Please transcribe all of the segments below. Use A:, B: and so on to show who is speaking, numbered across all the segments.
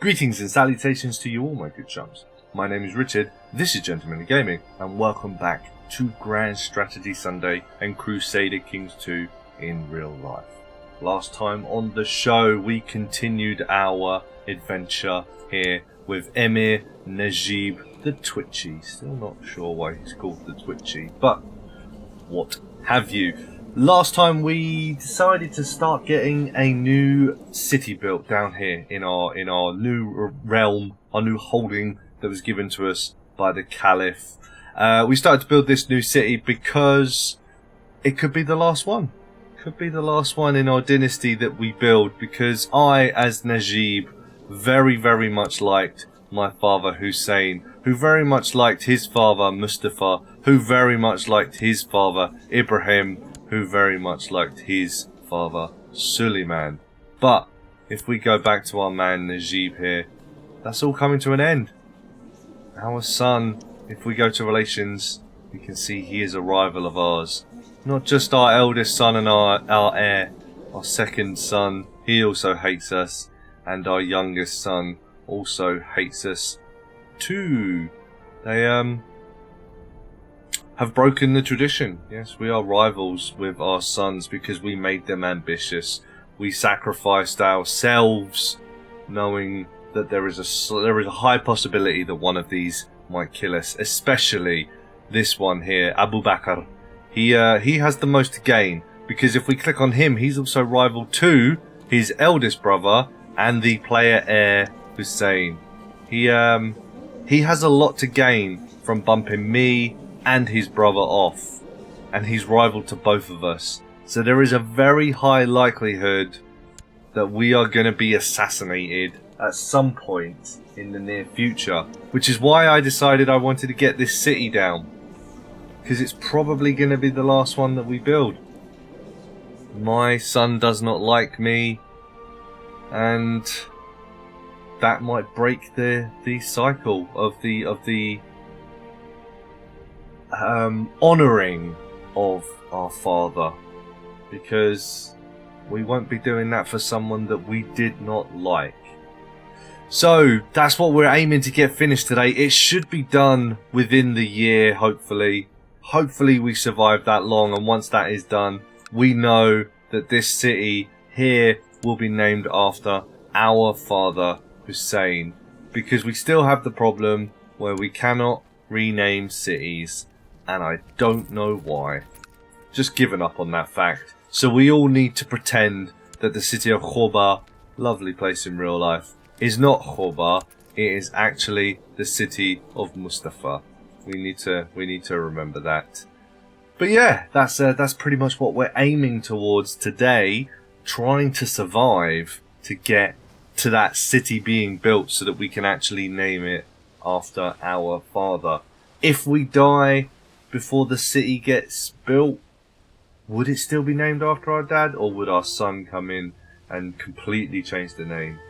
A: Greetings and salutations to you all, my good chums. My name is Richard, this is Gentleman Gaming, and welcome back to Grand Strategy Sunday and Crusader Kings 2 in real life. Last time on the show, we continued our adventure here with Emir Najib the Twitchy. Still not sure why he's called the Twitchy, but what have you. Last time we decided to start getting a new city built down here in our new realm, our new holding that was given to us by the Caliph. We started to build this new city because it could be the last one. Could be the last one in our dynasty that we build, because I, as Najib, very, very much liked my father Hussayn, who very much liked his father Mustafa, who very much liked his father Ibrahim, who very much liked his father Suleiman. But if we go back to our man Najib here, that's all coming to an end. Our son, if we go to relations, we can see he is a rival of ours. Not just our eldest son and our heir, our second son, he also hates us, and our youngest son also hates us too. They have broken the tradition. Yes, we are rivals with our sons because we made them ambitious. We sacrificed ourselves, knowing that there is a high possibility that one of these might kill us. Especially this one here, Abu Bakr. He has the most to gain, because if we click on him, he's also rival to his eldest brother and the player heir Hussain. He has a lot to gain from bumping me and his brother off, and he's rival to both of us. So there is a very high likelihood that we are going to be assassinated at some point in the near future, which is why I decided I wanted to get this city down, because it's probably going to be the last one that we build. My son does not like me, and that might break the cycle of the honouring of our father, because we won't be doing that for someone that we did not like. So that's what we're aiming to get finished today. It should be done within the year, hopefully. Hopefully we survive that long, and once that is done, we know that this city here will be named after our father Hussain, because we still have the problem where we cannot rename cities, and I don't know why. Just given up on that fact. So we all need to pretend that the city of Khobar, lovely place in real life, is not Khobar. It is actually the city of Mustafa. We need to remember that. But yeah, that's pretty much what we're aiming towards today, trying to survive to get to that city being built so that we can actually name it after our father. If we die before the city gets built, would it still be named after our dad, or would our son come in and completely change the name?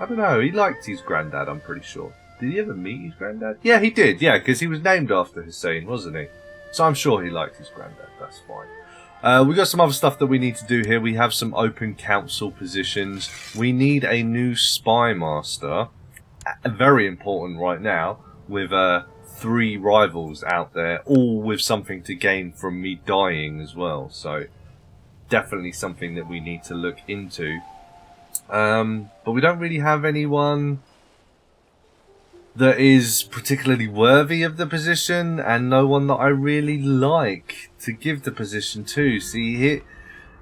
A: I don't know. He liked his granddad, I'm pretty sure. Did he ever meet his granddad? Yeah, he did. Yeah, because he was named after Hussain, wasn't he? So I'm sure he liked his granddad. That's fine. We've got some other stuff that we need to do here. We have some open council positions. We need a new spy master. Very important right now, with 3 rivals out there, all with something to gain from me dying as well. So definitely something that we need to look into. But we don't really have anyone that is particularly worthy of the position, and no one that I really like to give the position to. See,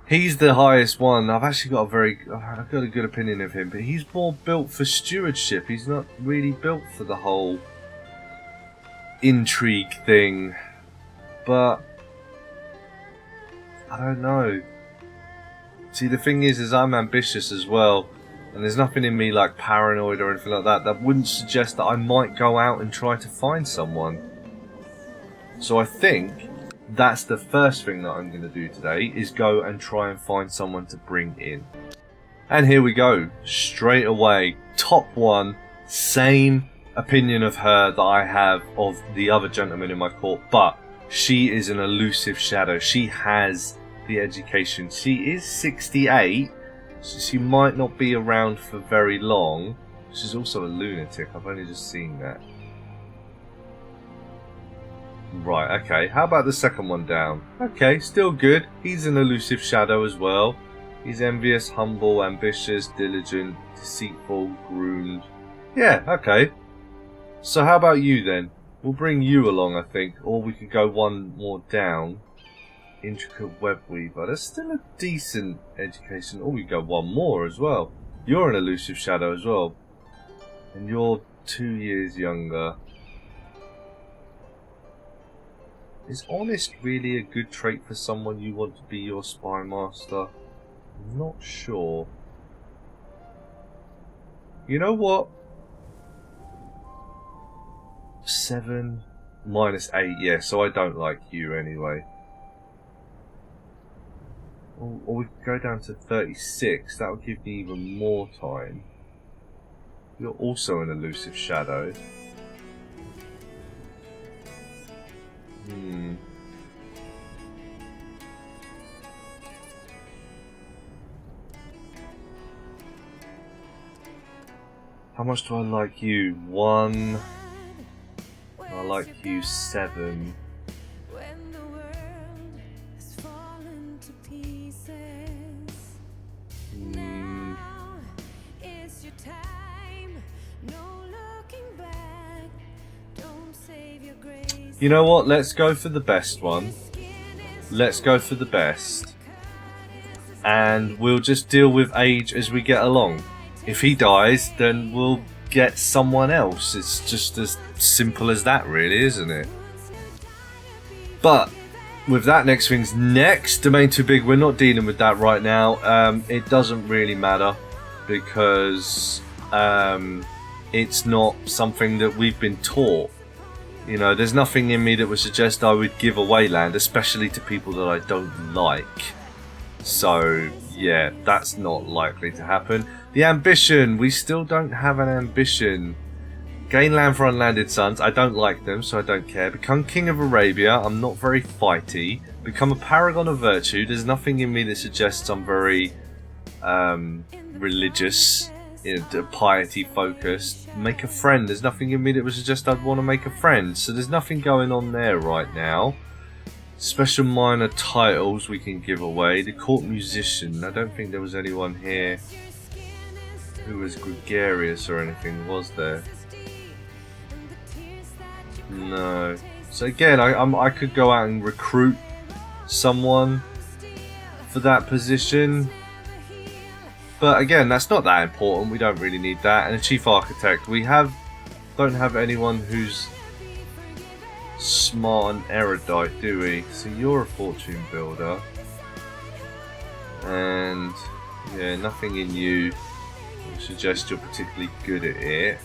A: he's the highest one. I've actually got I've got a good opinion of him, but he's more built for stewardship. He's not really built for the whole intrigue thing. But I don't know. See, the thing is I'm ambitious as well. And there's nothing in me like paranoid or anything like that that wouldn't suggest that I might go out and try to find someone. So I think that's the first thing that I'm going to do today, is go and try and find someone to bring in. And here we go. Straight away. Top one. Same opinion of her that I have of the other gentleman in my court. But she is an elusive shadow. She has the education. She is 68. So she might not be around for very long, She's also a lunatic. I've only just seen that. Right, okay. How about the second one down? Okay, still good. He's an elusive shadow as well. He's envious, humble, ambitious, diligent, deceitful, groomed. Yeah, okay. So how about you then? We'll bring you along, I think. Or we could go one more down. Intricate web weaver. That's still a decent education. Or we go one more as well. You're an elusive shadow as well. And you're 2 years younger. Is honest really a good trait for someone you want to be your spy master? I'm not sure. You know what? 7 minus 8, yeah, so I don't like you anyway. Or we could go down to 36, that would give me even more time. You're also an elusive shadow. How much do I like you? 1. I like you 7. You know what? Let's go for the best one. Let's go for the best. And we'll just deal with age as we get along. If he dies, then we'll get someone else. It's just as simple as that, really, isn't it? But with that, next thing's next. Domain too big. We're not dealing with that right now. It doesn't really matter because it's not something that we've been taught. You know, there's nothing in me that would suggest I would give away land, especially to people that I don't like. So, yeah, that's not likely to happen. The ambition, we still don't have an ambition. Gain land for unlanded sons, I don't like them, so I don't care. Become King of Arabia, I'm not very fighty. Become a paragon of virtue, there's nothing in me that suggests I'm very religious, piety focused. Make a friend, there's nothing in me that would suggest I'd want to make a friend. So there's nothing going on there right now. Special minor titles we can give away. The court musician, I don't think there was anyone here who was gregarious or anything, was there? No. So again, I could go out and recruit someone for that position. But again, that's not that important. We don't really need that. And a chief architect, we don't have anyone who's smart and erudite, do we? So you're a fortune builder, and yeah, nothing in you suggests you're particularly good at it.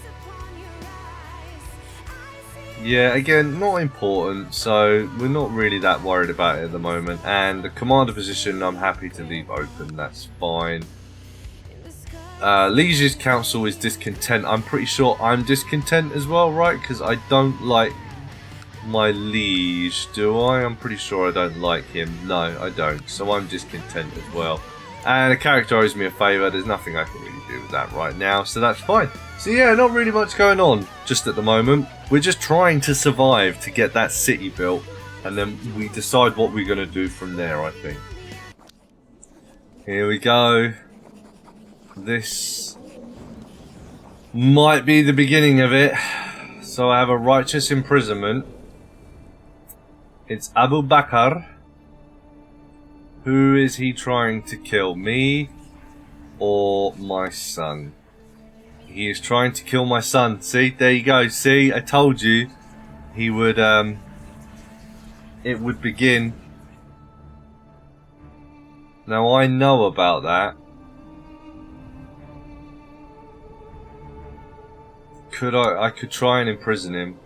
A: Yeah, again, not important, so we're not really that worried about it at the moment. And the commander position, I'm happy to leave open. That's fine. Liege's council is discontent. I'm pretty sure I'm discontent as well, right? Because I don't like my liege, do I? I'm pretty sure I don't like him. No, I don't. So I'm discontent as well. And the character owes me a favour. There's nothing I can really do with that right now, so that's fine. So yeah, not really much going on just at the moment. We're just trying to survive to get that city built, and then we decide what we're going to do from there, I think. Here we go. This might be the beginning of it. So I have a righteous imprisonment. It's Abu Bakr. Who is he trying to kill? Me or my son? He is trying to kill my son. See, there you go. See, I told you he would it would begin. Now I know about that. I could try and imprison him.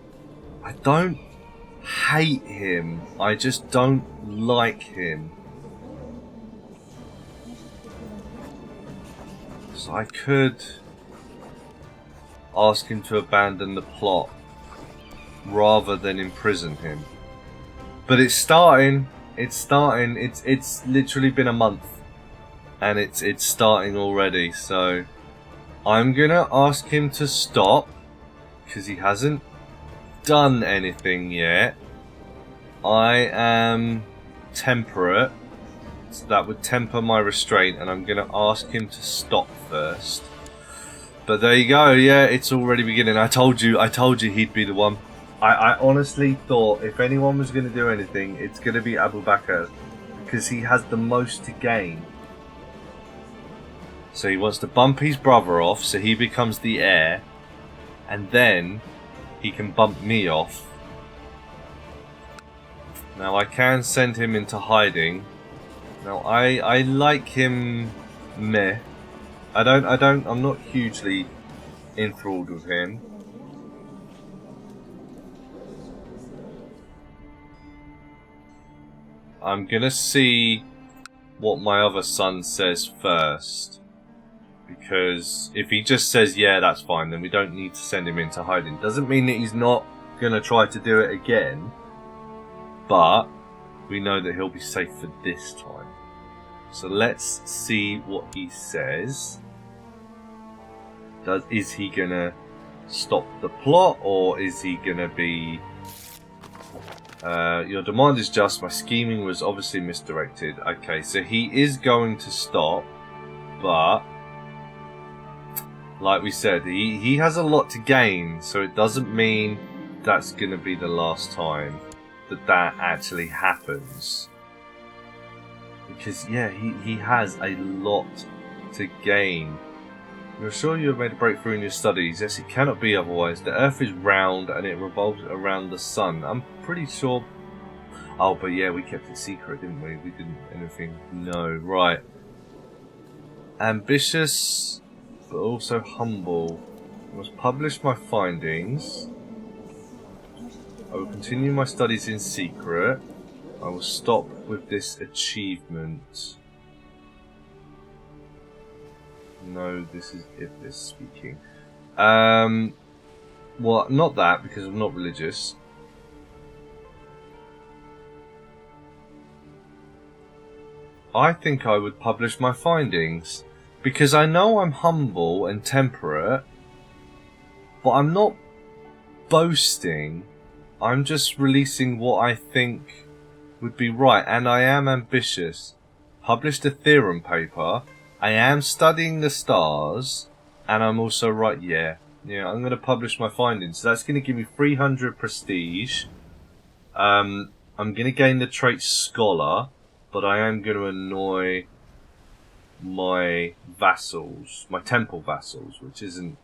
A: I don't hate him. I just don't like him. So I could ask him to abandon the plot rather than imprison him. But it's starting. It's starting. It's literally been a month, and it's starting already. So I'm gonna ask him to stop because he hasn't done anything yet. I am temperate, so that would temper my restraint, and I'm gonna ask him to stop first. But there you go. Yeah, it's already beginning. I told you he'd be the one. I honestly thought if anyone was going to do anything, it's going to be Abu Bakr, because he has the most to gain. So he wants to bump his brother off, so he becomes the heir, and then he can bump me off. Now I can send him into hiding. Now I like him meh. I'm not hugely enthralled with him. I'm gonna see what my other son says first. Because if he just says, yeah, that's fine, then we don't need to send him into hiding. Doesn't mean that he's not gonna try to do it again. But we know that he'll be safe for this time. So let's see what he says. Is he gonna stop the plot, or is he gonna be... your demand is just, my scheming was obviously misdirected. Okay, so he is going to stop, but like we said, he has a lot to gain, so it doesn't mean that's going to be the last time that actually happens. Because, yeah, he has a lot to gain. You're sure you have made a breakthrough in your studies? Yes, it cannot be otherwise. The Earth is round and it revolves around the Sun. I'm pretty sure... Oh, but yeah, we kept it secret, didn't we? We didn't anything know. Right. Ambitious, but also humble. I must publish my findings. I will continue my studies in secret. I will stop with this achievement. No, this is Iblis speaking. Well, not that, because I'm not religious. I think I would publish my findings, because I know I'm humble and temperate, but I'm not boasting. I'm just releasing what I think would be right, and I am ambitious. Published a theorem paper. I am studying the stars, and I'm also right. Yeah, I'm going to publish my findings. So that's going to give me 300 prestige. I'm going to gain the trait scholar, but I am going to annoy my vassals, my temple vassals, which isn't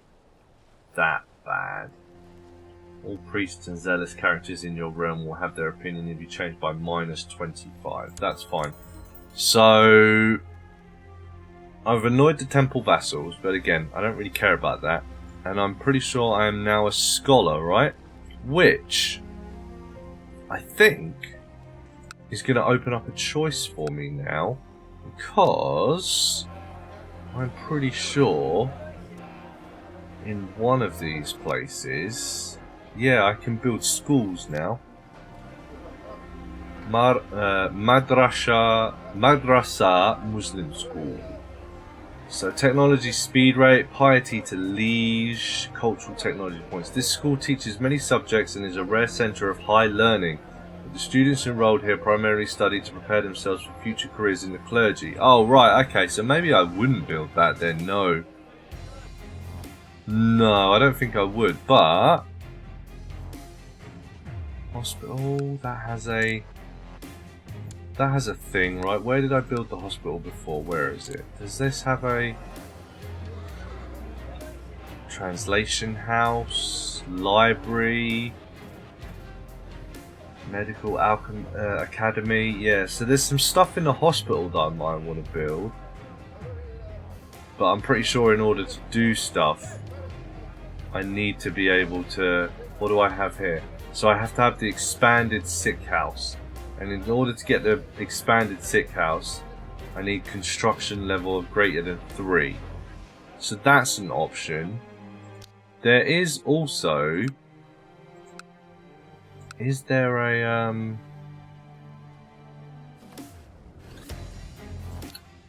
A: that bad. All priests and zealous characters in your realm will have their opinion if you change by -25. That's fine. So I've annoyed the temple vassals, but again, I don't really care about that. And I'm pretty sure I am now a scholar, right? Which I think is going to open up a choice for me now, because I'm pretty sure in one of these places, yeah, I can build schools now. Madrasa Muslim School. So technology speed rate, piety to liege, cultural technology points. This school teaches many subjects and is a rare centre of high learning. The students enrolled here primarily study to prepare themselves for future careers in the clergy. Oh, right, okay, so maybe I wouldn't build that then, no. No, I don't think I would, but... Hospital, that has a thing, right? Where did I build the hospital before? Where is it? Does this have a... translation house? Library? Medical academy, yeah, so there's some stuff in the hospital that I might want to build, but I'm pretty sure in order to do stuff I need to be able to... What do I have here? So I have to have the expanded sick house, and in order to get the expanded sick house I need construction level of greater than 3, so that's an option. There is also... Is there a,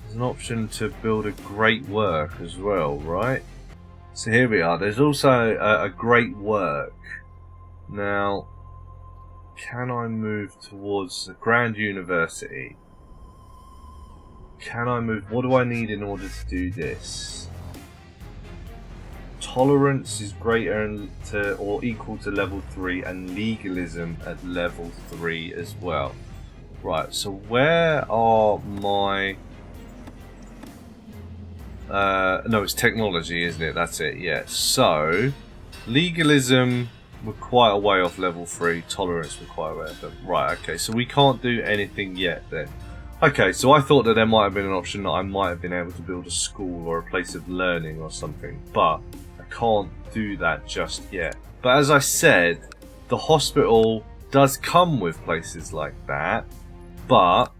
A: there's an option to build a great work as well, right? So here we are. There's also a great work. Now, can I move towards the Grand University? Can I move? What do I need in order to do this? Tolerance is greater to or equal to level 3, and legalism at level 3 as well. Right, so where are my... no, it's technology, isn't it? That's it, yeah. So, legalism, we're quite a way off level 3. Tolerance, we're quite a way off level... Right, okay, so we can't do anything yet then. Okay, so I thought that there might have been an option that I might have been able to build a school or a place of learning or something, but I can't do that just yet. But as I said, the hospital does come with places like that, but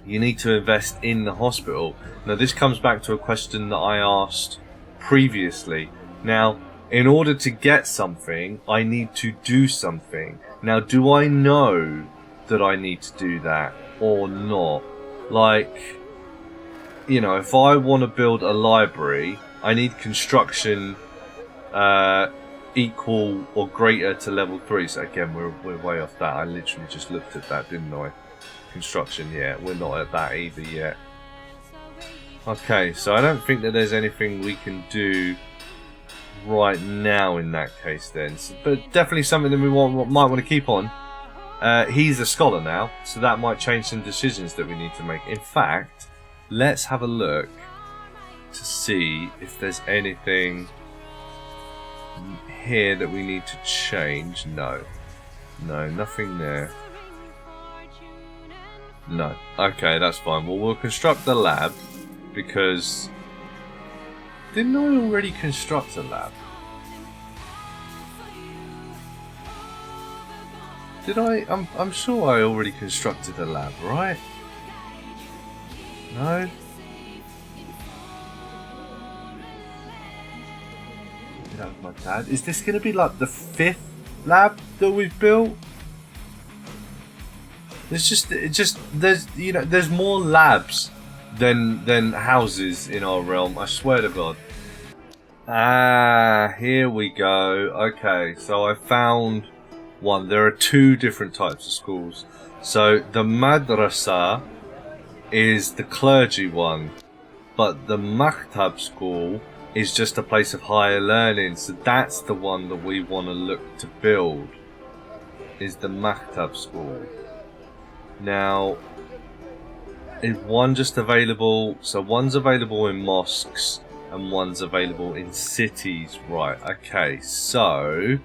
A: you need to invest in the hospital. Now this comes back to a question that I asked previously. Now, in order to get something, I need to do something. Now, do I know that I need to do that or not? Like, you know, if I want to build a library, I need construction equal or greater to level 3. So again, we're way off that. I literally just looked at that, didn't I? Construction, yeah, we're not at that either yet. Okay, so I don't think that there's anything we can do right now in that case then. So, but definitely something that we might want to keep on. He's a scholar now, so that might change some decisions that we need to make. In fact, let's have a look to see if there's anything here that we need to change. No, nothing there. No. Okay, that's fine. Well, we'll construct the lab, because... Didn't I already construct a lab? Did I? I'm sure I already constructed a lab, right? No? That was my dad. Is this going to be like the 5th lab that we've built? There's more labs than houses in our realm. I swear to God. Ah, here we go. Okay, so I found one. There are 2 different types of schools. So the madrasa is the clergy one, but the maktab school is just a place of higher learning. So that's the one that we want to look to build. Is the maktab school. Now, is one just available? So one's available in mosques and one's available in cities. Right, okay, so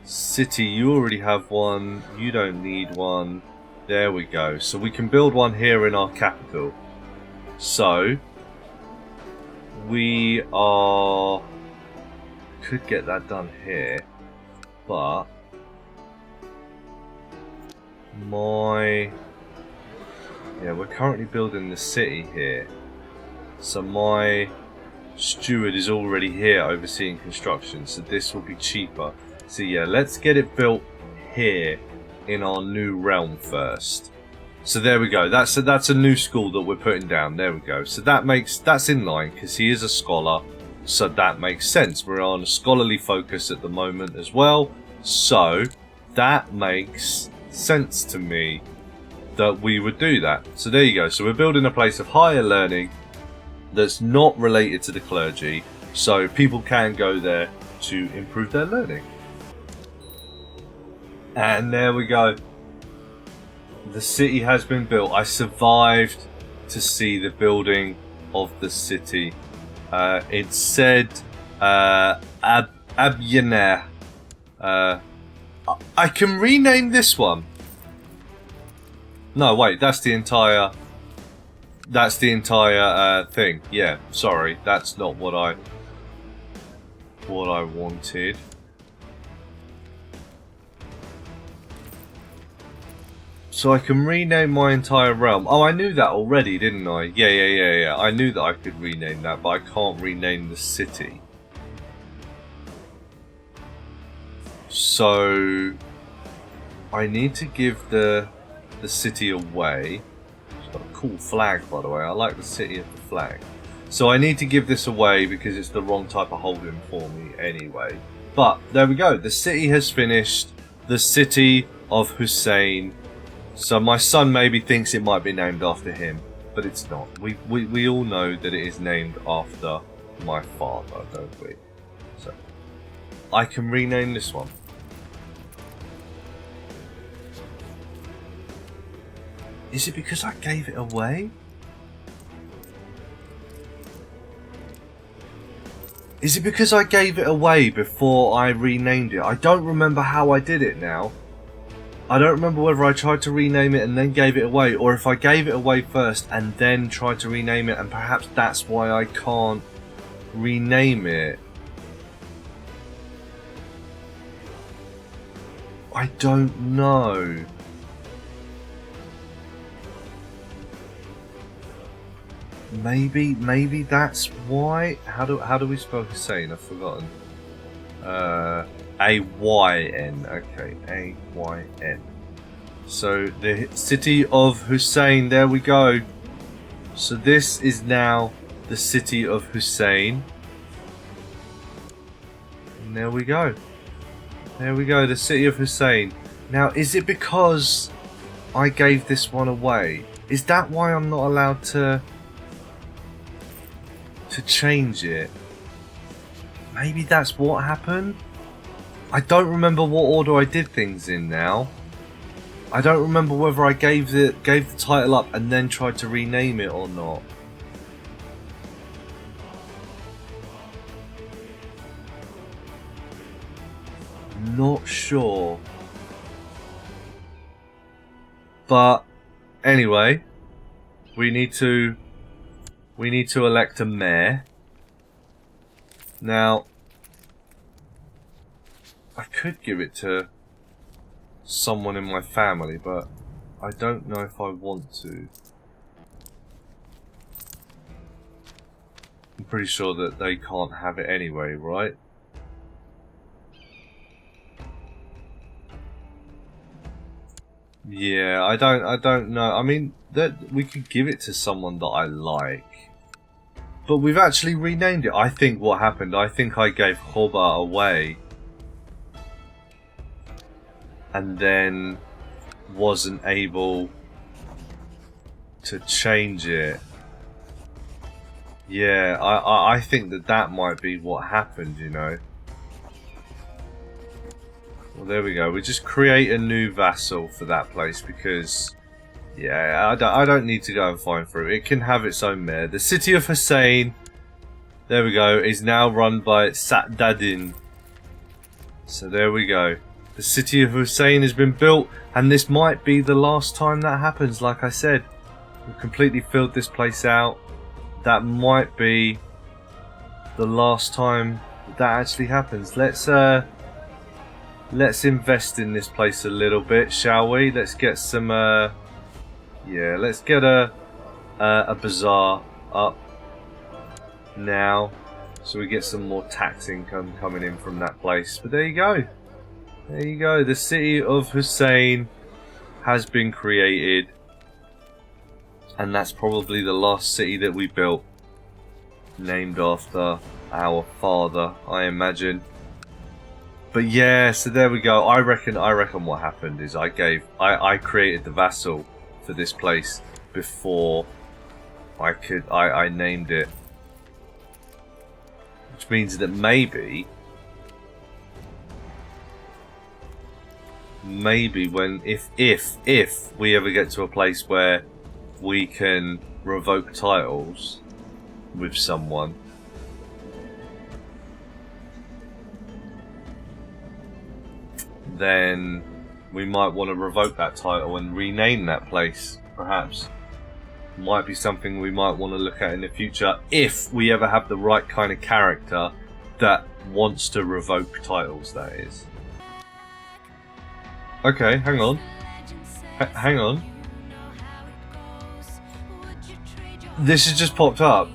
A: city, you already have one, you don't need one. There we go. So we can build one here in our capital. So we could get that done here, but we're currently building the city here, so my steward is already here overseeing construction, so this will be cheaper. So yeah, let's get it built here in our new realm first. So there we go. That's a new school that we're putting down. There we go. So that's in line because he is a scholar, so that makes sense. We're on a scholarly focus at the moment as well, so that makes sense to me that we would do that. So there you go. So we're building a place of higher learning that's not related to the clergy, so people can go there to improve their learning. And there we go. The city has been built. I survived to see the building of the city. It said Abyaner. I can rename this one. No, wait, that's the entire thing. Yeah, sorry, that's not what I wanted. So I can rename my entire realm. Oh, I knew that already, didn't I? Yeah. I knew that I could rename that, but I can't rename the city. So I need to give the city away. It's got a cool flag, by the way. I like the city of the flag. So I need to give this away because it's the wrong type of holding for me anyway. But there we go. The city has finished. The City of Hussayn. So my son maybe thinks it might be named after him, but it's not. We all know that it is named after my father, don't we? So I can rename this one. Is it because I gave it away? Is it because I gave it away before I renamed it? I don't remember how I did it now. I don't remember whether I tried to rename it and then gave it away, or if I gave it away first and then tried to rename it, and perhaps that's why I can't rename it. I don't know. Maybe that's why. How do we spell Hussain? I've forgotten. A-Y-N. Okay, A-Y-N. So the City of Hussayn. There we go. So this is now the City of Hussayn. And there we go. There we go. The City of Hussayn. Now, is it because I gave this one away? Is that why I'm not allowed to change it? Maybe that's what happened. I don't remember what order I did things in now. I don't remember whether I gave the title up and then tried to rename it or not. Not sure. But anyway, we need to elect a mayor. Now, I could give it to someone in my family, but I don't know if I want to. I'm pretty sure that they can't have it anyway, right? Yeah, I don't know. I mean, that we could give it to someone that I like. But we've actually renamed it. I think what happened, I think I gave Khobar away and then wasn't able to change it. Yeah, I think that might be what happened, you know. Well, there we go. We just create a new vassal for that place because, yeah, I don't need to go and find through. It can have its own mayor. The City of Hussayn, there we go, is now run by Satdadin. So there we go. The City of Hussayn has been built, and this might be the last time that happens. Like I said, we've completely filled this place out. That might be the last time that actually happens. Let's invest in this place a little bit, shall we? Let's get some yeah, let's get a bazaar up now, so we get some more tax income coming in from that place. But there you go. There you go. The City of Hussayn has been created, and that's probably the last city that we built named after our father, I imagine. But yeah, so there we go. I reckon what happened is I created the vassal for this place before I named it, which means that maybe when if we ever get to a place where we can revoke titles with someone, then we might want to revoke that title and rename that place, perhaps. Might be something we might want to look at in the future if we ever have the right kind of character that wants to revoke titles, that is. Okay, hang on. Hang on. This has just popped up.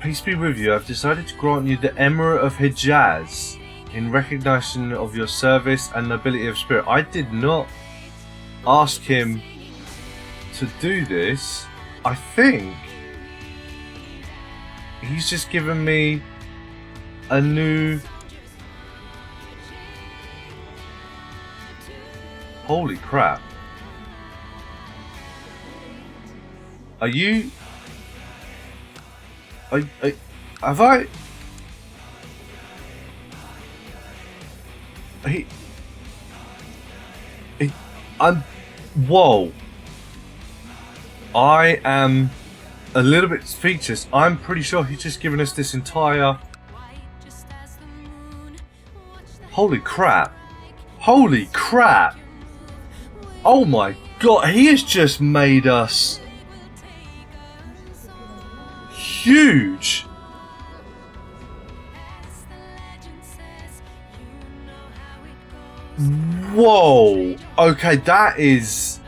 A: Peace be with you. I've decided to grant you the Emirate of Hijaz in recognition of your service and nobility of spirit. I did not ask him to do this. I think He's just given me a new... Holy crap. Are you... have I... I'm... Whoa. I am a little bit speechless. I'm pretty sure he's just given us this entire... Holy crap. Holy crap. Oh my god, he has just made us huge. Whoa. Okay, that is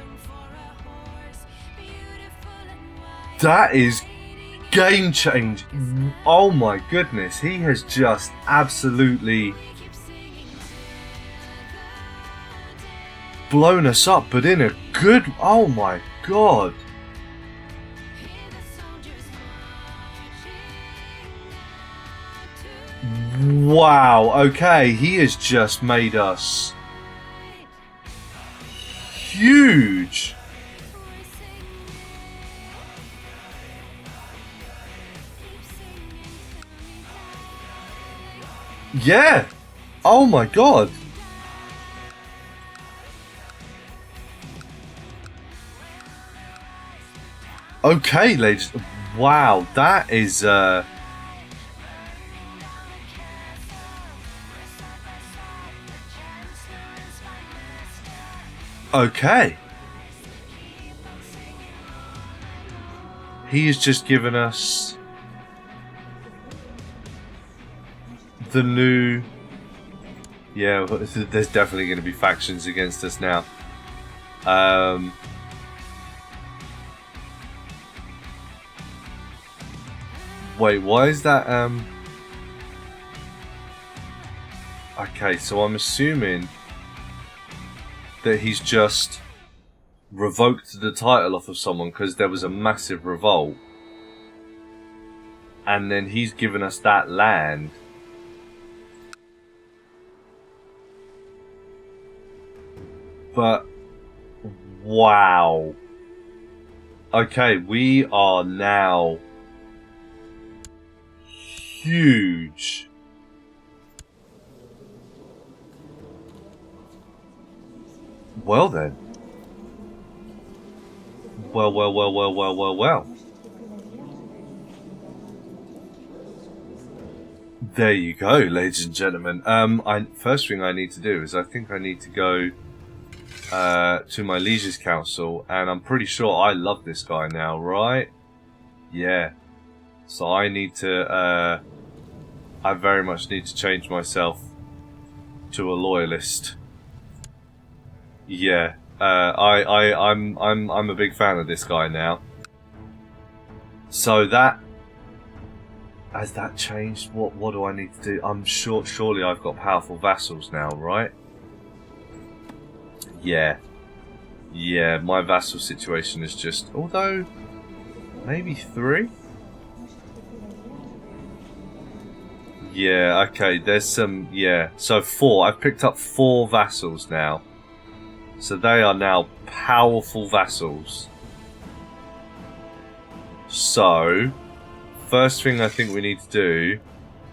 A: game change. Oh my goodness, he has just absolutely blown us up, but in a good... Oh my god. Wow, okay, he has just made us huge. Yeah. Oh my god. Okay, ladies. Wow, that is okay. He has just given us the new... Yeah, there's definitely going to be factions against us now. Wait, why is that, Okay, so I'm assuming that he's just revoked the title off of someone because there was a massive revolt. And then he's given us that land. But, wow. Okay, we are now huge. Well then. Well. There you go, ladies and gentlemen. First thing I need to do is I think I need to go to my Liege's Council, and I'm pretty sure I love this guy now, right? Yeah. So I need to, I very much need to change myself to a loyalist. Yeah. I'm a big fan of this guy now. So that... Has that changed? What do I need to do? I'm sure, surely I've got powerful vassals now, right? Yeah. Yeah, my vassal situation is just... Although, maybe 3? Yeah, okay, there's some... Yeah, so 4. I've picked up 4 vassals now. So they are now powerful vassals. So, first thing I think we need to do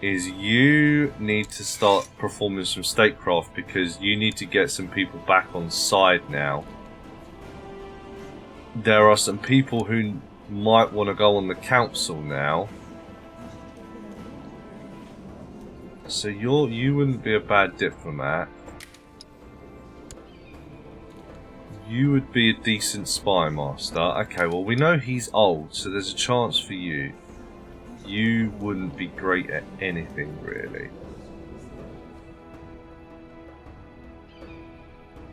A: is you need to start performing some statecraft because you need to get some people back on side now. There are some people who might want to go on the council now. So you wouldn't be a bad diplomat. You would be a decent spy master. Okay, well we know he's old, so there's a chance for you. You wouldn't be great at anything, really.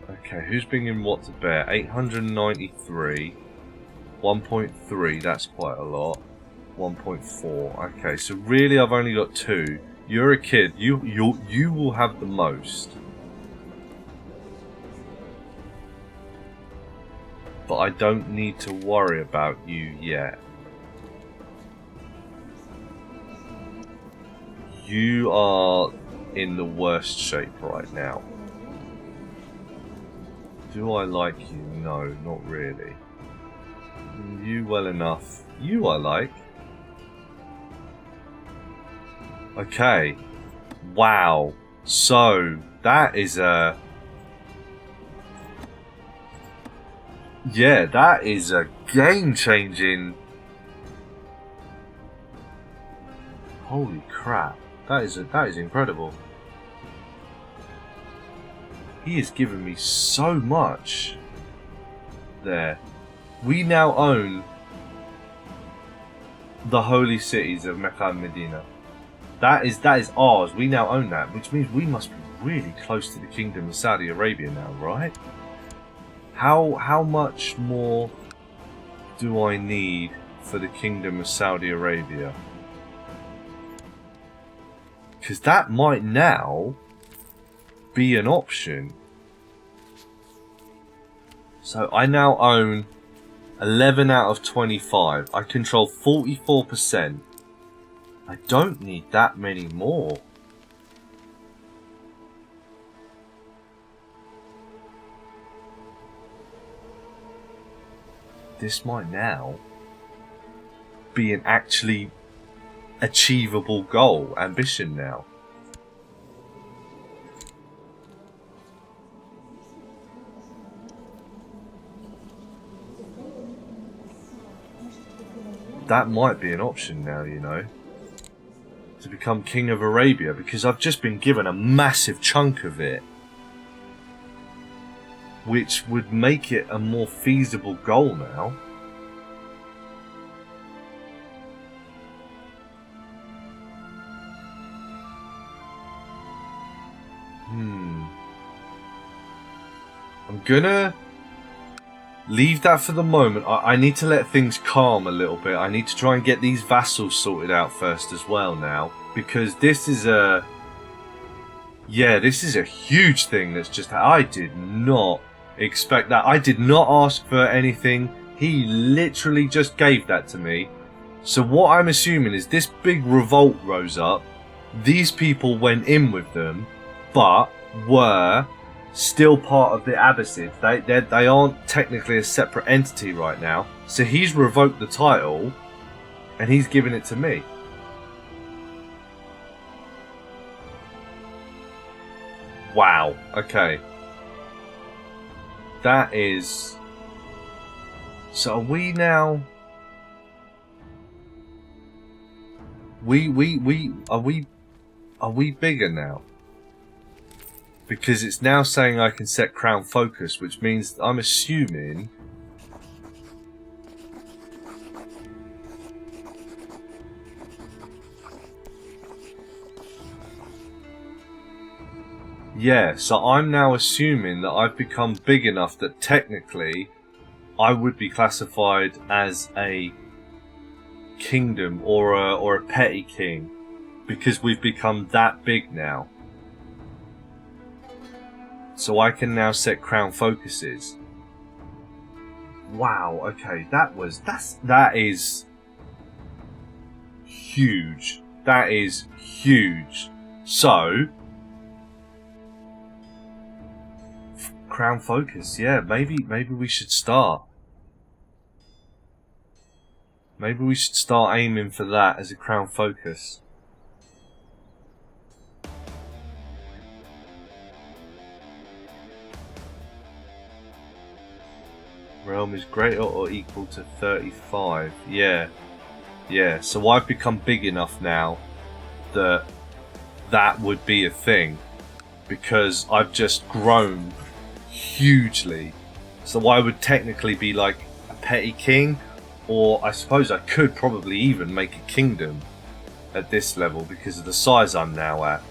A: Okay, who's bringing what to bear? 893. 1.3, that's quite a lot. 1.4. Okay, so really I've only got 2. You're a kid. You will have the most. But I don't need to worry about you yet. You are in the worst shape right now. Do I like you? No, not really. You well enough. You I like. Okay. Wow. So, that is a... Yeah, that is a game-changing... Holy crap. That is incredible. He has given me so much there. We now own the holy cities of Mecca and Medina. That is ours. We now own that, which means we must be really close to the Kingdom of Saudi Arabia now, right? How much more do I need for the Kingdom of Saudi Arabia? Because that might now be an option. So I now own 11 out of 25. I control 44%. I don't need that many more. This might now be an actually achievable goal, ambition now. That might be an option now, you know, to become King of Arabia, because I've just been given a massive chunk of it, which would make it a more feasible goal now. I'm gonna leave that for the moment. I need to let things calm a little bit. I need to try and get these vassals sorted out first as well now, because this is a... Yeah, this is a huge thing that's just... I did not expect that. I did not ask for anything. He literally just gave that to me. So what I'm assuming is this big revolt rose up. These people went in with them, but were still part of the Abbasids. They aren't technically a separate entity right now. So he's revoked the title and he's given it to me. Wow. Okay. That is... So are we now... Are we bigger now? Because it's now saying I can set crown focus, which means I'm assuming... Yeah, so I'm now assuming that I've become big enough that technically I would be classified as a kingdom or a petty king, because we've become that big now. So I can now set crown focuses. Wow, okay, that is huge. That is huge. So crown focus, yeah, maybe we should start. Maybe we should start aiming for that as a crown focus. Realm is greater or equal to 35. Yeah. Yeah, so I've become big enough now that that would be a thing, because I've just grown hugely. So I would technically be like a petty king, or I suppose I could probably even make a kingdom at this level because of the size I'm now at.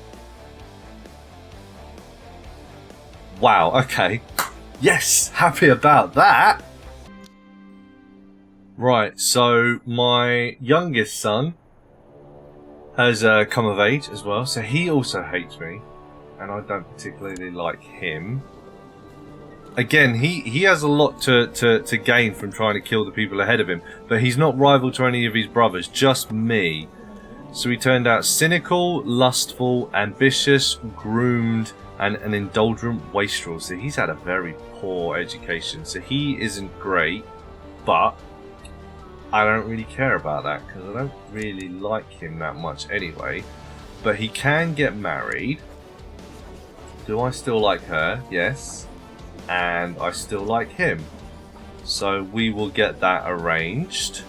A: Wow, okay. Yes, happy about that. Right, so my youngest son has come of age as well, so he also hates me, and I don't particularly like him. Again, he has a lot to gain from trying to kill the people ahead of him, but he's not rival to any of his brothers, just me. So he turned out cynical, lustful, ambitious, groomed, and an indulgent wastrel. So he's had a very poor education. So he isn't great, but I don't really care about that because I don't really like him that much anyway. But he can get married. Do I still like her? Yes. And I still like him. So we will get that arranged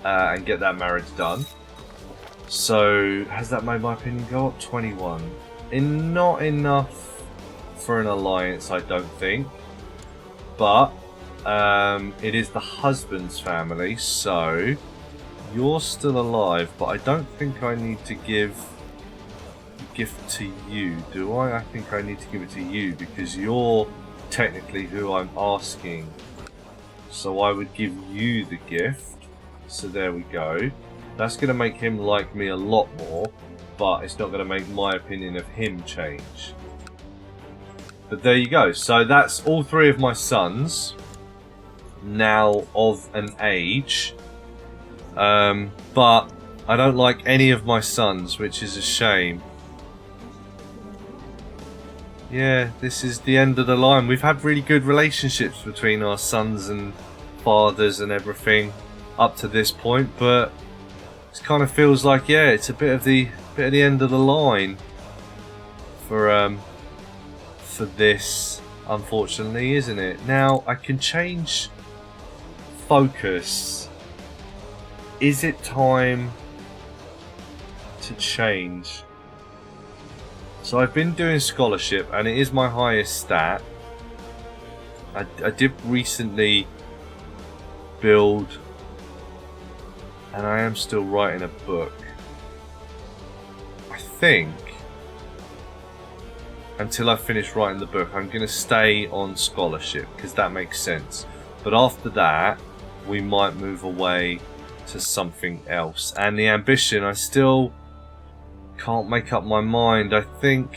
A: and get that marriage done. So has that made my opinion go up? 21. Not enough for an alliance, I don't think. But it is the husband's family, so you're still alive. But I don't think I need to give a gift to you, do I? I think I need to give it to you because you're technically who I'm asking. So I would give you the gift. So there we go. That's going to make him like me a lot more, but it's not going to make my opinion of him change. But there you go. So that's all three of my sons now of an age. But I don't like any of my sons, which is a shame. Yeah, this is the end of the line. We've had really good relationships between our sons and fathers and everything up to this point, but it kind of feels like, yeah, it's a bit of the end of the line for this, unfortunately, isn't it? Now I can change focus. Is it time to change? So I've been doing scholarship and it is my highest stat. I did recently build, and I am still writing a book. I think until I finish writing the book I'm going to stay on scholarship because that makes sense. But after that we might move away to something else. And the ambition, I still can't make up my mind. I think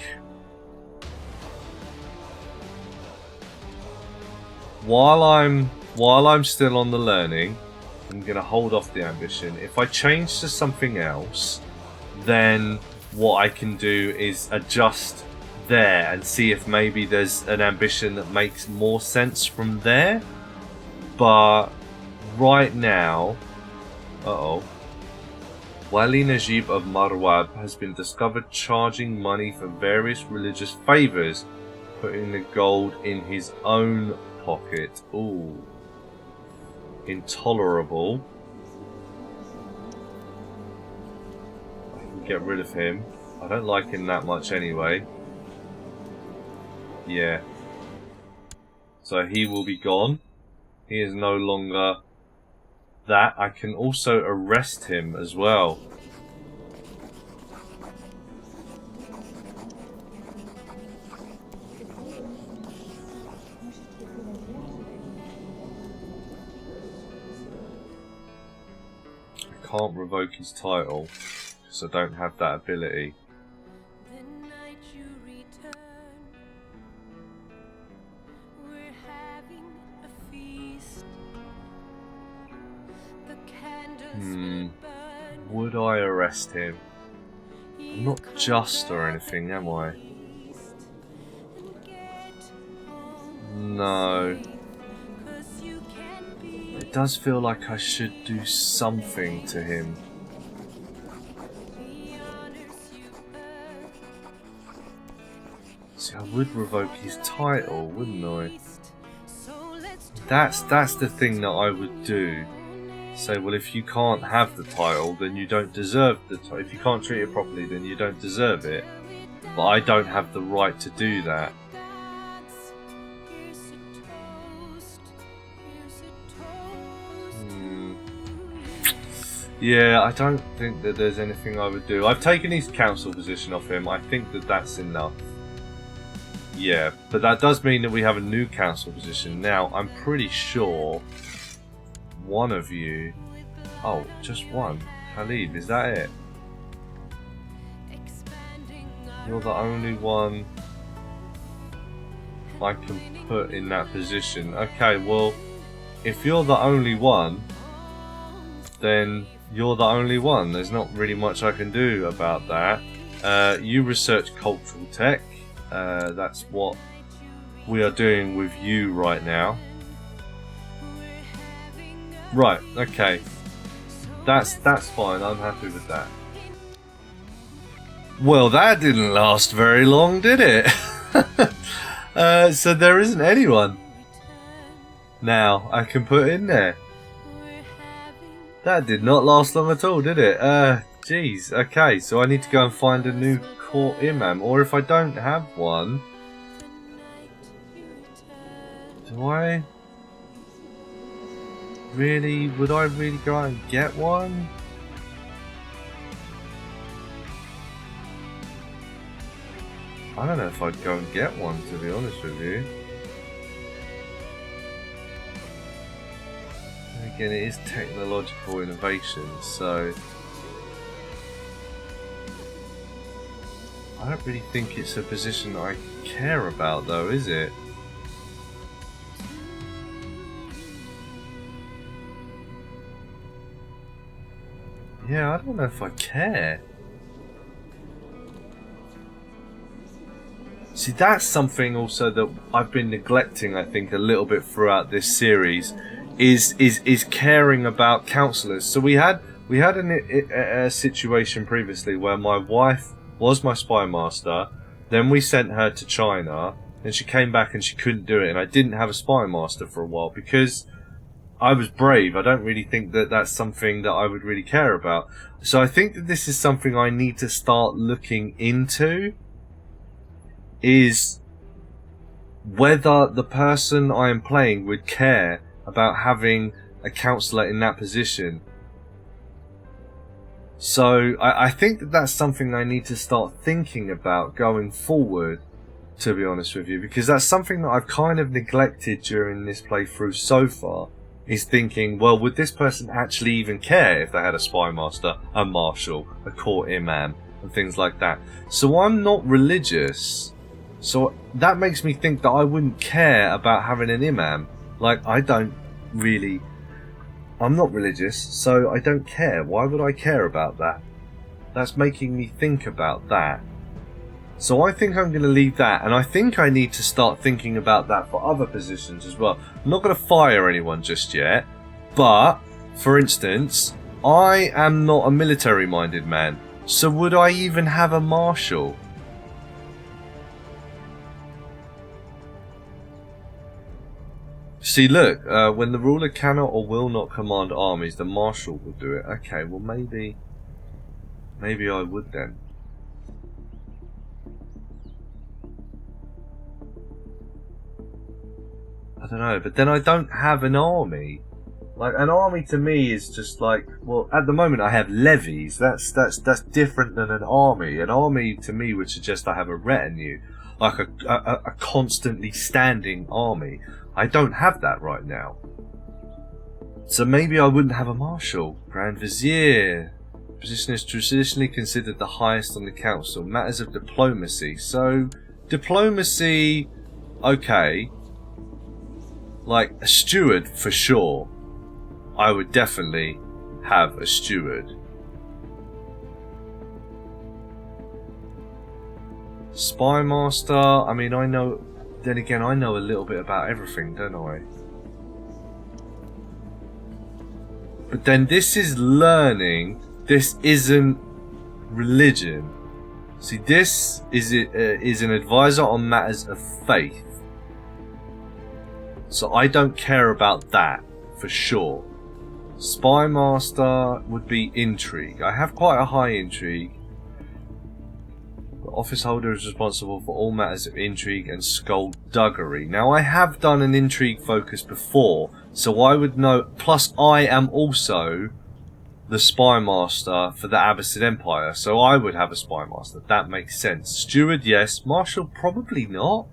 A: while I'm still on the learning, I'm going to hold off the ambition. If I change to something else, then what I can do is adjust there and see if maybe there's an ambition that makes more sense from there. But right now, Wali Najib of Marwab has been discovered charging money for various religious favours, putting the gold in his own pocket. Ooh. Intolerable. I can get rid of him. I don't like him that much anyway. Yeah. So he will be gone. He is no longer that. I can also arrest him as well. I can't revoke his title because I don't have that ability. Would I arrest him? I'm not just or anything, am I? No. It does feel like I should do something to him. See, I would revoke his title, wouldn't I? That's the thing that I would do. Say, well, if you can't have the title, then you don't deserve the title. If you can't treat it properly, then you don't deserve it. But I don't have the right to do that. Yeah, I don't think that there's anything I would do. I've taken his council position off him. I think that that's enough. Yeah, but that does mean that we have a new council position. Now, I'm pretty sure one of you... Oh, just one. Khalid, is that it? You're the only one I can put in that position. Okay, well, if you're the only one, then you're the only one. There's not really much I can do about that. You research cultural tech. That's what we are doing with you right now. Right, okay. That's fine, I'm happy with that. Well, that didn't last very long, did it? So there isn't anyone now I can put in there. That did not last long at all, did it? Jeez. Okay, so I need to go and find a new court imam. Or if I don't have one... Do I... Really? Would I really go out and get one? I don't know if I'd go and get one, to be honest with you. And again, it is technological innovation, so... I don't really think it's a position I care about, though, is it? Yeah, I don't know if I care. See, that's something also that I've been neglecting, I think, a little bit throughout this series, is caring about counsellors. So we had a situation previously where my wife was my spy master, then we sent her to China, then she came back and she couldn't do it, and I didn't have a spy master for a while because I was brave. I don't really think that that's something that I would really care about. So I think that this is something I need to start looking into, is whether the person I am playing would care about having a counsellor in that position. So I think that that's something I need to start thinking about going forward, to be honest with you, because that's something that I've kind of neglected during this playthrough so far, is thinking, well, would this person actually even care if they had a spy master, a marshal, a court imam, and things like that. So I'm not religious, so that makes me think that I wouldn't care about having an imam. Like, I'm not religious, so I don't care. Why would I care about that? That's making me think about that. So I think I'm going to leave that, and I think I need to start thinking about that for other positions as well. I'm not going to fire anyone just yet, but, for instance, I am not a military-minded man, so would I even have a marshal? See, look, when the ruler cannot or will not command armies, the marshal will do it. Okay, well maybe I would then. I don't know, but then I don't have an army. Like, an army to me is just like, well, at the moment I have levies. That's different than an army. An army to me would suggest I have a retinue, like a constantly standing army. I don't have that right now. So maybe I wouldn't have a marshal. Grand Vizier. Position is traditionally considered the highest on the council. Matters of diplomacy. So, diplomacy, okay. Like, a steward for sure. I would definitely have a steward. Spy master, I mean, I know... Then again, I know a little bit about everything, don't I? But then this is learning. This isn't religion. See, this is an advisor on matters of faith. So I don't care about that, for sure. Spy master would be intrigue. I have quite a high intrigue. The office holder is responsible for all matters of intrigue and skullduggery. Now, I have done an intrigue focus before, so I would know. Plus, I am also the spy master for the Abbasid Empire, so I would have a spy master. That makes sense. Steward, yes. Marshal, probably not.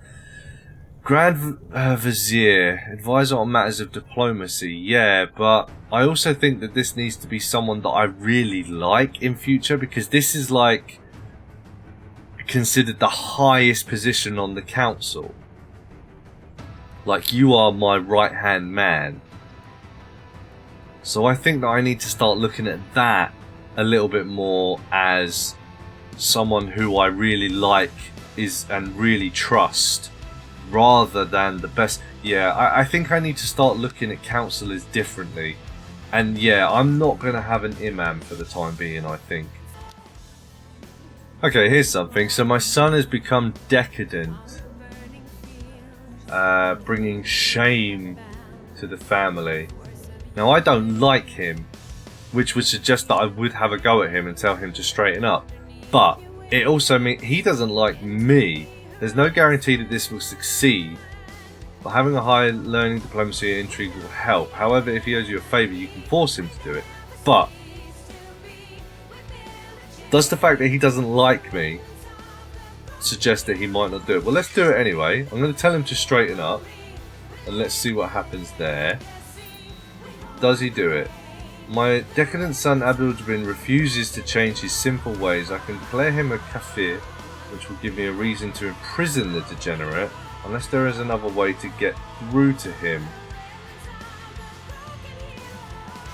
A: Grand Vizier, advisor on matters of diplomacy, yeah, but I also think that this needs to be someone that I really like in future, because this is like considered the highest position on the council. Like, you are my right hand man. So I think that I need to start looking at that a little bit more as someone who I really like and really trust, rather than the best. Yeah, I think I need to start looking at councillors differently. And yeah, I'm not going to have an imam for the time being, I think. Okay, here's something. So my son has become decadent, bringing shame to the family. Now, I don't like him, which would suggest that I would have a go at him and tell him to straighten up. But it also means he doesn't like me. There's no guarantee that this will succeed. But having a high learning, diplomacy and intrigue will help. However, if he owes you a favour, you can force him to do it. But does the fact that he doesn't like me suggest that he might not do it? Well, let's do it anyway. I'm going to tell him to straighten up. And let's see what happens there. Does he do it? My decadent son Abdul Jabin refuses to change his sinful ways. I can declare him a kafir, which will give me a reason to imprison the degenerate, unless there is another way to get through to him.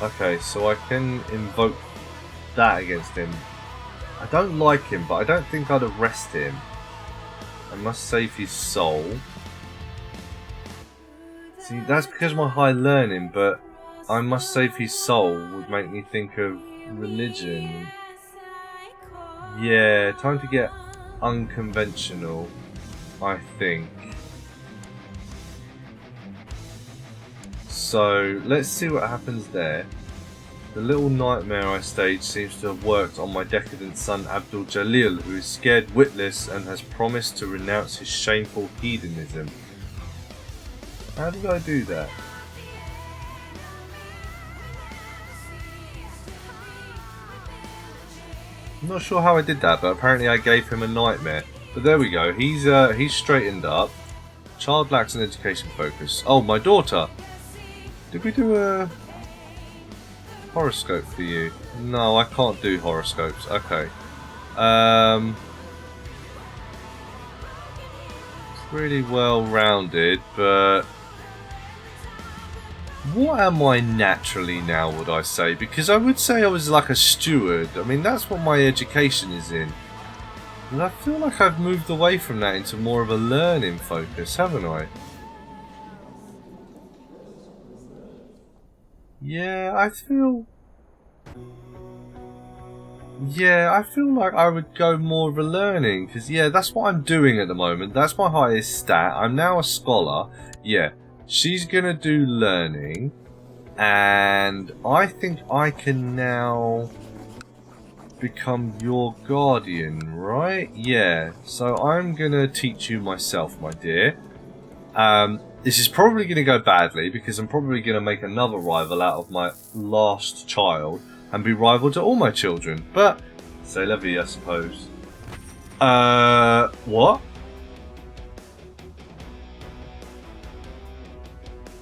A: Okay, so I can invoke that against him. I don't like him, but I don't think I'd arrest him. I must save his soul. See, that's because of my high learning, but I must save his soul would make me think of religion. Yeah, time to get unconventional, I think. So, let's see what happens there. The little nightmare I staged seems to have worked on my decadent son Abdul Jalil, who is scared witless and has promised to renounce his shameful hedonism. How did I do that? I'm not sure how I did that, but apparently I gave him a nightmare. But there we go, he's straightened up. Child lacks an education focus. Oh, my daughter! Did we do a horoscope for you? No, I can't do horoscopes. Okay. Pretty well rounded, but what am I naturally now, would I say? Because I would say I was like a steward. I mean, that's what my education is in. And I feel like I've moved away from that into more of a learning focus, haven't I? Yeah, I feel like I would go more of a learning, because yeah, that's what I'm doing at the moment. That's my highest stat. I'm now a scholar. Yeah, she's gonna do learning, and I think I can now become your guardian, right? Yeah, so I'm gonna teach you myself, my dear. This is probably going to go badly, because I'm probably going to make another rival out of my last child and be rival to all my children. But, c'est la vie, I suppose. What?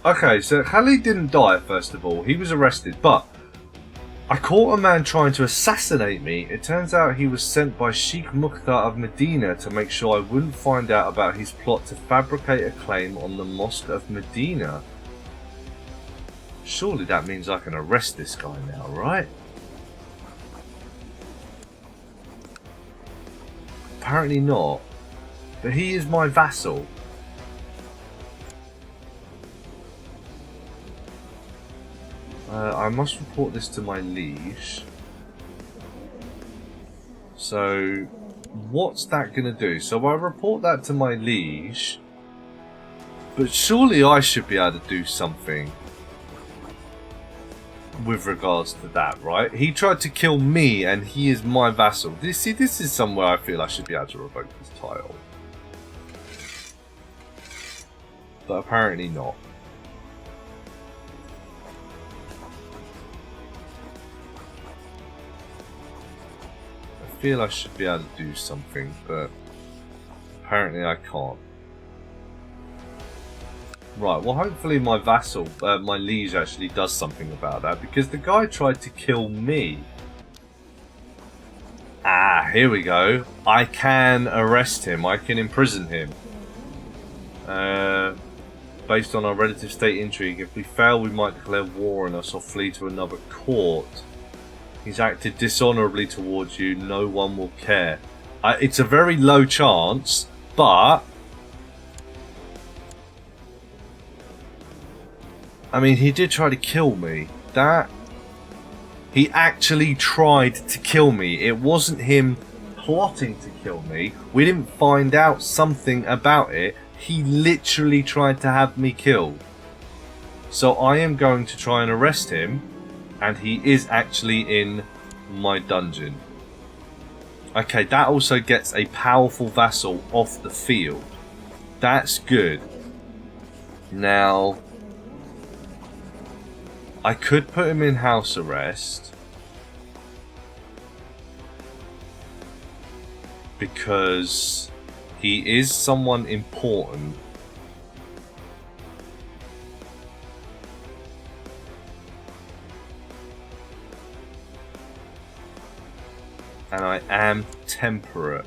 A: Okay, so Khalid didn't die, first of all. He was arrested, but I caught a man trying to assassinate me. It turns out he was sent by Sheikh Mukhtar of Medina to make sure I wouldn't find out about his plot to fabricate a claim on the Mosque of Medina. Surely that means I can arrest this guy now, right? Apparently not. But he is my vassal. I must report this to my liege. So, what's that going to do? So I report that to my liege. But surely I should be able to do something with regards to that, right? He tried to kill me and he is my vassal. This is somewhere I feel I should be able to revoke his title. But apparently not. I feel I should be able to do something, but apparently I can't. Right, well hopefully my vassal, my liege actually does something about that, because the guy tried to kill me. Ah, here we go. I can arrest him, I can imprison him. based on our relative state intrigue. If we fail, we might declare war on us or flee to another court. He's acted dishonourably towards you. No one will care. It's a very low chance, but I mean, he did try to kill me. He actually tried to kill me. It wasn't him plotting to kill me. We didn't find out something about it. He literally tried to have me killed. So I am going to try and arrest him, and he is actually in my dungeon. Okay, that also gets a powerful vassal off the field. That's good. Now, I could put him in house arrest because he is someone important. And I am temperate.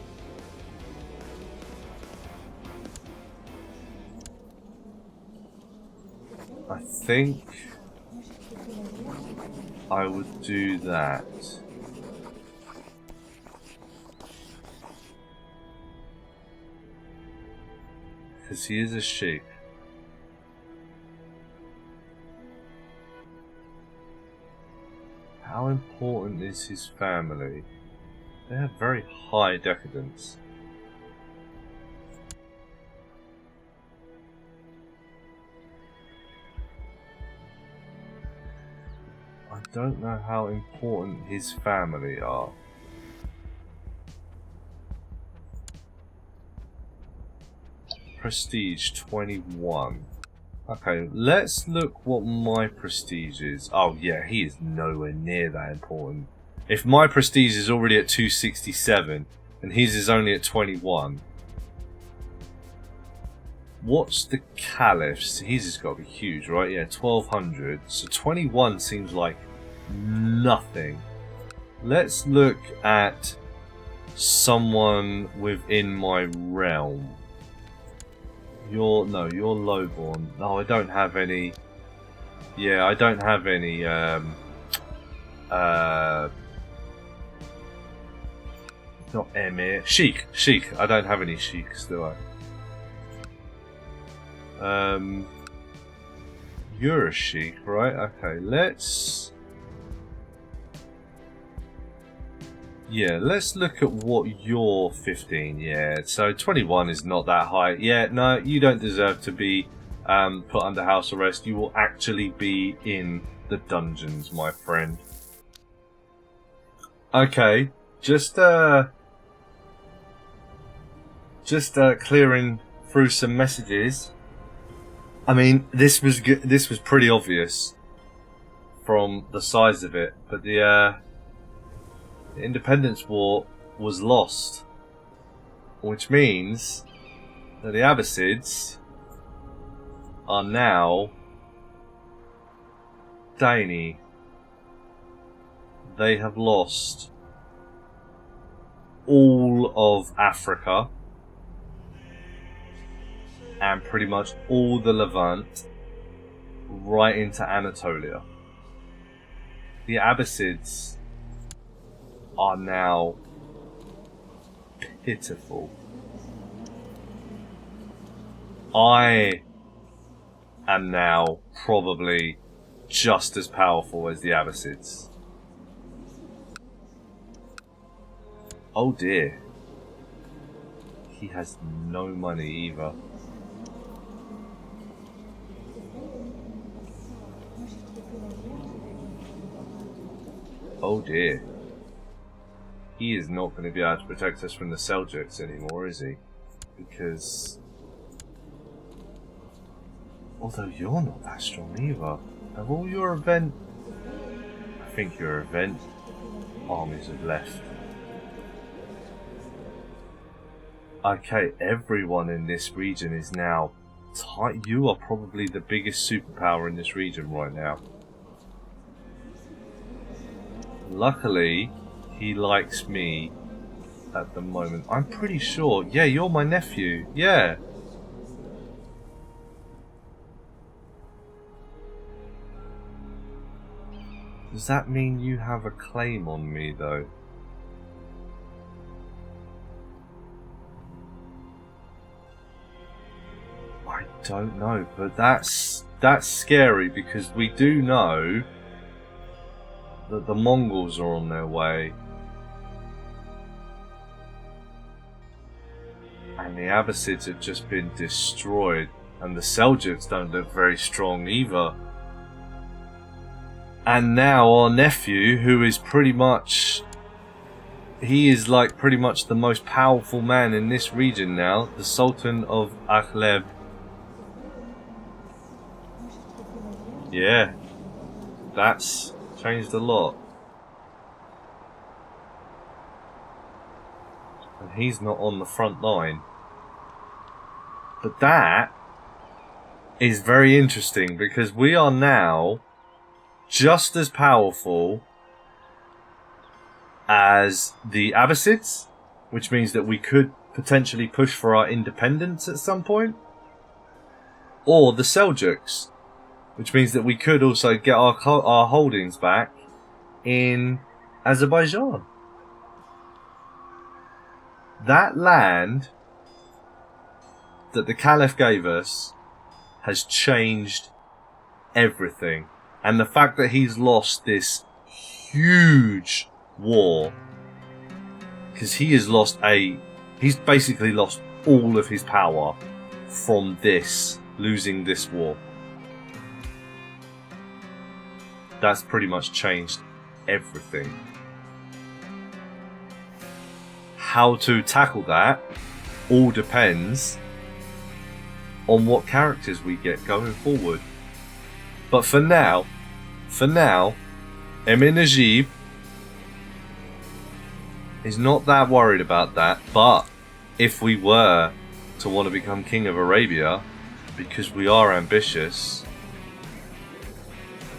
A: I think I would do that. Because he is a sheik. How important is his family? They have very high decadence. I don't know how important his family are. Prestige 21. Okay, let's look what my prestige is. Oh yeah, he is nowhere near that important. If my prestige is already at 267 and his is only at 21. What's the Caliph's? His has got to be huge, right? Yeah, 1200. So 21 seems like nothing. Let's look at someone within my realm. You're lowborn. No, I don't have any. Yeah, I don't have any. Not Emir. Sheik. I don't have any sheiks, do I? You're a sheik, right? Okay, let's look at what you're 15. Yeah, so 21 is not that high. Yeah, no, you don't deserve to be put under house arrest. You will actually be in the dungeons, my friend. Okay, just clearing through some messages. I mean, this was pretty obvious from the size of it, but the Independence War was lost, which means that the Abbasids are now Daini. They have lost all of Africa and pretty much all the Levant right into Anatolia. The Abbasids are now pitiful. I am now probably just as powerful as the Abbasids. Oh dear. He has no money either. Oh dear. He is not going to be able to protect us from the Seljuks anymore, is he? Because... although you're not that strong either. Have all your event... I think your event armies have left. Okay, everyone in this region is now tight. You are probably the biggest superpower in this region right now. Luckily, he likes me at the moment. I'm pretty sure. Yeah, you're my nephew. Yeah. Does that mean you have a claim on me, though? I don't know, but that's scary, because we do know that the Mongols are on their way. And the Abbasids have just been destroyed, and the Seljuks don't look very strong either. And now our nephew, who is pretty much... he is like pretty much the most powerful man in this region now, the Sultan of Akhleb. Yeah, that's changed a lot. And he's not on the front line. But that is very interesting, because we are now just as powerful as the Abbasids, which means that we could potentially push for our independence at some point, or the Seljuks, which means that we could also get our holdings back in Azerbaijan. That land that the Caliph gave us has changed everything. And the fact that he's lost this huge war, because he has lost he's basically lost all of his power from losing this war. That's pretty much changed everything. How to tackle that all depends on what characters we get going forward. But for now, Emir Najib is not that worried about that. But if we were to want to become King of Arabia, because we are ambitious,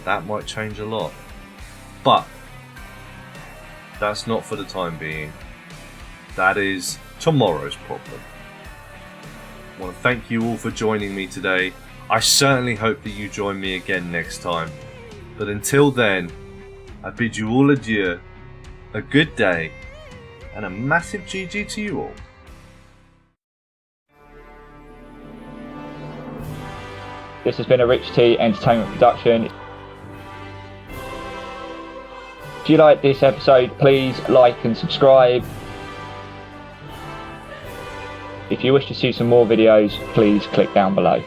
A: that might change a lot. But that's not for the time being. That is tomorrow's problem. I want to thank you all for joining me today. I certainly hope that you join me again next time. But until then, I bid you all adieu, a good day, and a massive GG to you all.
B: This has been a Rich T Entertainment production. If you like this episode, please like and subscribe. If you wish to see some more videos, please click down below.